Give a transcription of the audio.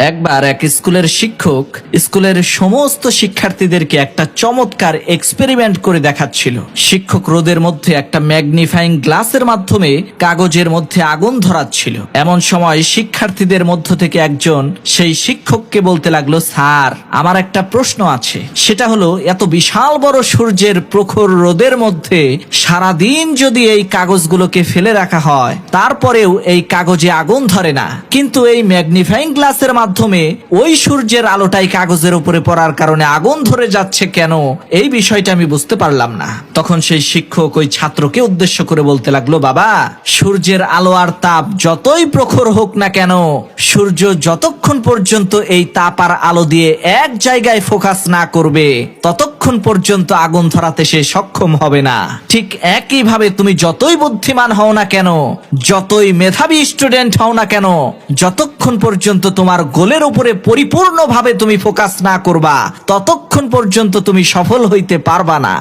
একবার এক স্কুলের শিক্ষক স্কুলের সমস্ত শিক্ষার্থীদেরকে একটা চমৎকার এক্সপেরিমেন্ট করে দেখাচ্ছিল। শিক্ষক রোদের মধ্যে একটা ম্যাগনিফাইং গ্লাসের মাধ্যমে কাগজের মধ্যে আগুন ধরাচ্ছিল। এমন সময় শিক্ষার্থীদের মধ্য থেকে একজন সেই শিক্ষককে বলতে লাগলো, স্যার, আমার একটা প্রশ্ন আছে। সেটা হলো, এত বিশাল বড় সূর্যের প্রখর রোদের মধ্যে সারাদিন যদি এই কাগজগুলোকে ফেলে রাখা হয়, তারপরেও এই কাগজে আগুন ধরে না, কিন্তু এই ম্যাগনিফাইং গ্লাসের মাধ্যমে ওই সূর্যের আলোটাই কাগজের উপরে পড়ার কারণে আগুন ধরে যাচ্ছে কেন? এই বিষয়টা আমি বুঝতে পারলাম না। তখন সেই শিক্ষক ওই ছাত্রকে উদ্দেশ্য করে বলতে লাগলো, বাবা, সূর্যের আলো আর তাপ যতই প্রখর হোক না কেন, সূর্য যতক্ষণ পর্যন্ত এই তাপ আর আলো দিয়ে এক জায়গায় ফোকাস না করবে, ততক্ষণ পর্যন্ত আগুন ধরাতে সে সক্ষম হবে না। ঠিক একইভাবে তুমি যতই বুদ্ধিমান হও না কেন, যতই মেধাবী স্টুডেন্ট হও না কেন, যতক্ষণ পর্যন্ত তোমার গোলের উপরে পরিপূর্ণভাবে তুমি ফোকাস না করবা, ততক্ষণ পর্যন্ত তুমি সফল হইতে পারবা না।